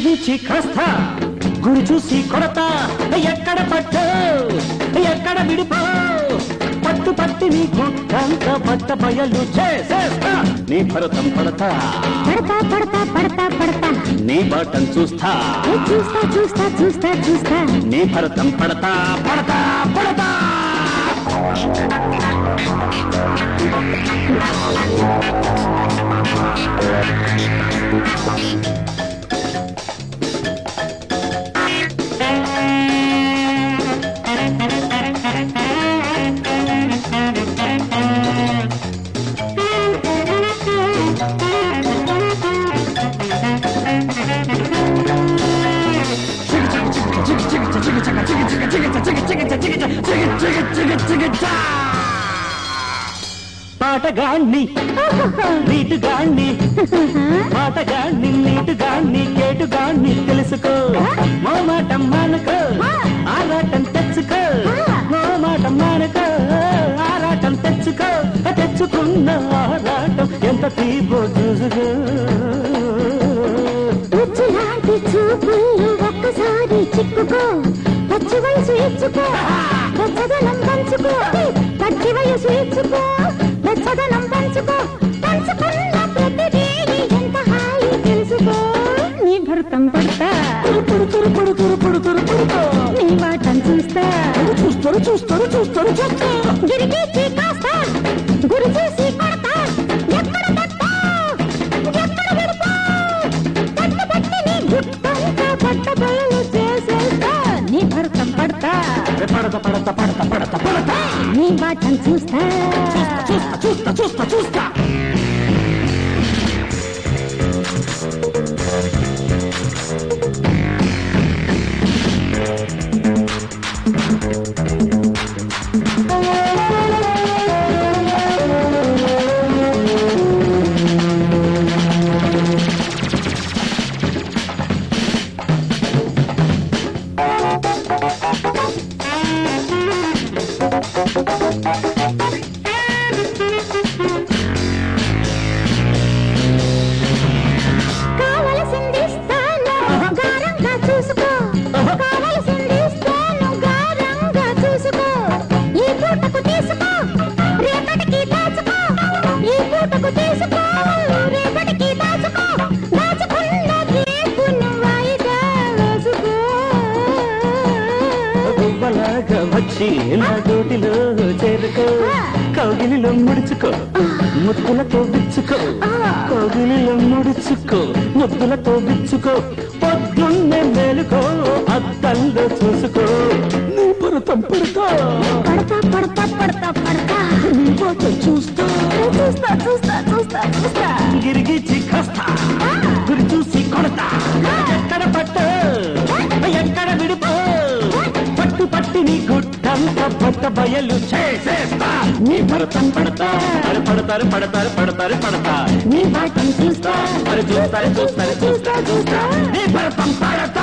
గిరిగించి కస్తా గురి చూసి కొడతా ఎక్కడ పట్టు ఎక్కడ విడిపో పట్టు పట్టి నీ గుట్టంత పట్ట బయలు చేసేస్తా నీ భరతం పడతా పడతా పడతా పడతా పడతా నీ బాటం చూస్తా చూస్తా చూస్తా చూస్తా చూస్తా నీ భరతం పడతా పడతా పడతా పాటగాణ్ణి నీటుగాణ్ణి పాటగాణ్ణి నీటుగాణ్ణి కేటుగాణ్ణి తెలుసుకో మోమాటం మానుకో ఆరాటం తెచ్చుకో మోమాటం మానుకో ఆరాటం తెచ్చుకో తెచ్చుకున్న ఆరాటం ఎంత తీపో చూసుకో ఉచ్చులాంటి చూపులు ఒక్కసారి చిక్కుకో పచ్చి వయసు ఇచ్చుకో వెచ్చదనం పంచుకో పచ్చి వయసు ఇచ్చుకో వెచ్చదనం పంచుకో పంచుకున్న ప్రతిదీ ఎంత హాయి తెలుసుకో నీ భర్తం పడతా నీ వాటం చూస్తా చూస్తారు గిరిగీచి కాస్తా గురి చూసి కొడతా ఎక్కడ పట్టా ఎక్కడ విడతా పట్టు పట్టి నీ గుట్టంతా పట్ట బయలు చేసేస్తా నీ భర్తం పడతా పడతా పడతా పడతా పడతా పడతా నీ వాటం చూస్తా చూస్తా చూస్తా చూస్తా వచ్చి నా గోటిలో చేరుకో కౌగిలిలో ముడుచుకో ముద్దులతో విచ్చుకో కౌగిలిలో ముడుచుకో ముద్దులతో విచ్చుకో పొద్దున్నే మేలుకో అద్దంలో చూసుకో నీ భరతం పడతా పడతా పడతా పడతా పడతా నీ బాటం చూస్తా చూస్తా చూస్తా చూస్తా చూస్తా గిరిగిచి కస్తా గురి చూసి కొడతా ఎక్కడ పట్టు ఎక్కడ విడిపో పట్టు పట్టి నీ గుట్టంత పట్ట బయలు చేసేస్తా నీ భరతం పడతా పడతారు పడతారు పడతారు పడతా నీ బాటం చూస్తా చూస్తారు చూస్తారు చూస్తారు చూస్తా నీ భరతం పడతా